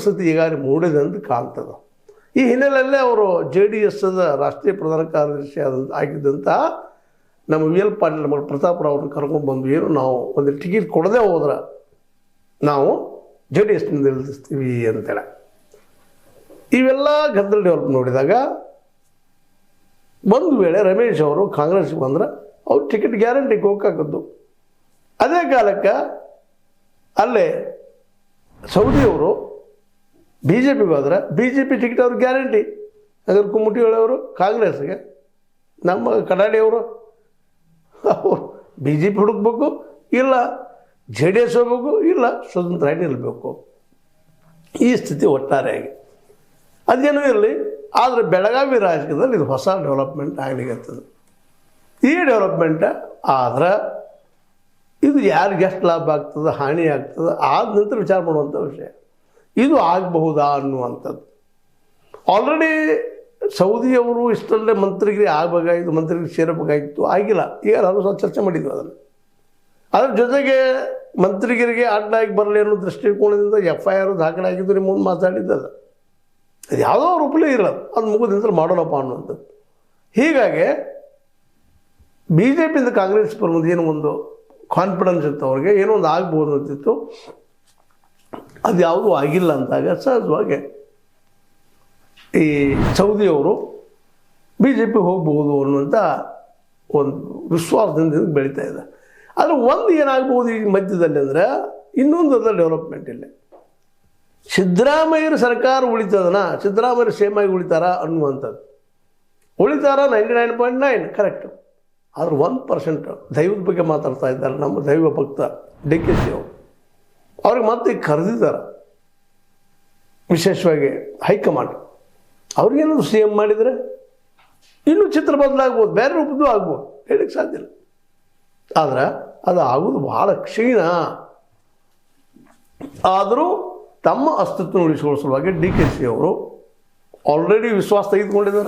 ಪರಿಸ್ಥಿತಿ ಈಗಾಗಲೇ ಮೂಡಿದೆ ಅಂತ ಕಾಣ್ತದೆ. ಈ ಹಿನ್ನೆಲೆಯಲ್ಲೇ ಅವರು JDSದ ರಾಷ್ಟ್ರೀಯ ಪ್ರಧಾನ ಕಾರ್ಯದರ್ಶಿ ಆಗಿದ್ದಂಥ ನಮ್ಮ VL ಪಾಟೀಲ್ ನಮ್ಮ ಪ್ರತಾಪರಾವ್ ಅವ್ರನ್ನ ಕರ್ಕೊಂಡು ಬಂದು ಏನು ನಾವು ಒಂದು ಟಿಕೆಟ್ ಕೊಡದೆ ಹೋದ್ರೆ ನಾವು JDSನಿಂದ ನಿಲ್ಲಿಸ್ತೀವಿ ಅಂತೇಳಿ ಇವೆಲ್ಲ ಗದ್ದಲ ಡೆವಲಪ್ ನೋಡಿದಾಗ ಒಂದು ವೇಳೆ ರಮೇಶ್ ಅವರು ಕಾಂಗ್ರೆಸ್ಗೆ ಬಂದ್ರೆ ಅವ್ರು ಟಿಕೆಟ್ ಗ್ಯಾರಂಟಿ ಹೋಗಕ್ಕಾಗದ್ದು. ಅದೇ ಕಾಲಕ್ಕೆ ಅಲ್ಲೇ ಸೌದಿಯವರು BJPಗೆ ಹೋದ್ರೆ BJP ಟಿಕೆಟ್ ಅವ್ರಿಗೆ ಗ್ಯಾರಂಟಿ. ಅದ್ರ ಕುಮ್ಮಟಿಯವರು ಕಾಂಗ್ರೆಸ್ಗೆ, ನಮ್ಮ ಕಡಾಡಿಯವರು ಅವರು BJP ಹುಡುಕ್ಬೇಕು, ಇಲ್ಲ JDS ಹೋಗ್ಬೇಕು, ಇಲ್ಲ ಸ್ವತಂತ್ರವಾಗಿ ನಿಲ್ಲಬೇಕು. ಈ ಸ್ಥಿತಿ ಒಟ್ಟಾರೆಯಾಗಿ ಅದೇನೂ ಇರಲಿ. ಆದರೆ ಬೆಳಗಾವಿ ರಾಜಕೀಯದಲ್ಲಿ ಇದು ಹೊಸ ಡೆವಲಪ್ಮೆಂಟ್ ಆಗಲಿಕ್ಕತ್ತದ. ಈ ಡೆವಲಪ್ಮೆಂಟ್ ಆದ್ರೆ ಇದು ಯಾರಿಗೆ ಎಷ್ಟು ಲಾಭ ಆಗ್ತದೆ, ಹಾನಿ ಆಗ್ತದೆ, ಆದ ನಂತರ ವಿಚಾರ ಮಾಡುವಂಥ ವಿಷಯ. ಇದು ಆಗಬಹುದಾ ಅನ್ನುವಂಥದ್ದು. ಆಲ್ರೆಡಿ ಸೌದಿಯವರು ಇಷ್ಟರಲ್ಲೇ ಮಂತ್ರಿಗಿರಿ ಆಗಬೇಕಾಗಿತ್ತು, ಮಂತ್ರಿಗಿರಿ ಸೇರಬೇಕಾಗಿತ್ತು, ಆಗಿಲ್ಲ. ಈಗ ನಾನು ಸ್ವಲ್ಪ ಚರ್ಚೆ ಮಾಡಿದ್ವಿ ಅದನ್ನು. ಅದ್ರ ಜೊತೆಗೆ ಮಂತ್ರಿಗಿರಿಗೆ ಅಡ್ಡಾಗಿ ಬರಲಿ ಅನ್ನೋ ದೃಷ್ಟಿಕೋನದಿಂದ FIR ದಾಖಲೆ ಆಗಿದ್ದು ನಿಮ್ಮ ಮುಂದೆ ಮಾತಾಡಿದ್ದದು. ಅದು ಯಾವುದೋ ರೂಪಲೇ ಇರೋದು, ಅದು ಮುಗಿದಿಂದ ಮಾಡೋಣಪ್ಪ ಅನ್ನುವಂಥದ್ದು. ಹೀಗಾಗಿ BJPಯಿಂದ ಕಾಂಗ್ರೆಸ್ ಬರೋದು ಏನೋ ಒಂದು ಕಾನ್ಫಿಡೆನ್ಸ್ ಇತ್ತು ಅವ್ರಿಗೆ, ಏನೋ ಒಂದು ಆಗ್ಬೋದು ಅಂತಿತ್ತು. ಅದು ಯಾವುದೂ ಆಗಿಲ್ಲ ಅಂತಾಗ ಸಹಜವಾಗಿ ಈ ಸೌದಿಯವರು BJP ಹೋಗ್ಬೋದು ಅನ್ನುವಂಥ ಒಂದು ವಿಶ್ವಾಸದಿಂದ ಬೆಳೀತಾ ಇದೆ. ಆದರೆ ಒಂದು ಏನಾಗ್ಬೋದು ಈ ಮಧ್ಯದಲ್ಲಿ ಅಂದರೆ ಇನ್ನೊಂದು ಅದರ ಡೆವಲಪ್ಮೆಂಟ್ ಇಲ್ಲ. ಸಿದ್ದರಾಮಯ್ಯರ ಸರ್ಕಾರ ಉಳಿತದನ, ಸಿದ್ದರಾಮಯ್ಯರು ಸೇಮಾಗಿ ಉಳಿತಾರ ಅನ್ನುವಂಥದ್ದು. ಉಳಿತಾರ 99.9 ಕರೆಕ್ಟು. ಆದ್ರೆ 1% ದೈವದ ಬಗ್ಗೆ ಮಾತಾಡ್ತಾ ಇದ್ದಾರೆ ನಮ್ಮ ದೈವ ಭಕ್ತ DKC ಅವರು. ಅವ್ರಿಗೆ ಮತ್ತೆ ಕರೆದಿದ್ದಾರೆ ವಿಶೇಷವಾಗಿ ಹೈಕಮಾಂಡ್. ಅವ್ರಿಗೇನಾದ್ರು CM ಮಾಡಿದರೆ ಇನ್ನೂ ಚಿತ್ರ ಬದಲಾಗ್ಬೋದು, ಬೇರೆ ರೂಪದ್ದು ಆಗ್ಬೋದು, ಹೇಳಕ್ಕೆ ಸಾಧ್ಯ ಇಲ್ಲ. ಆದ್ರೆ ಅದು ಆಗೋದು ಬಹಳ ಕ್ಷೀಣ. ಆದರೂ ತಮ್ಮ ಅಸ್ತಿತ್ವ ಉಳಿಸಿಕೊಳ್ಳುವ ಸಲುವಾಗಿ DKC ಅವರು ಆಲ್ರೆಡಿ ವಿಶ್ವಾಸ ತೆಗೆದುಕೊಂಡಿದ್ದಾರೆ.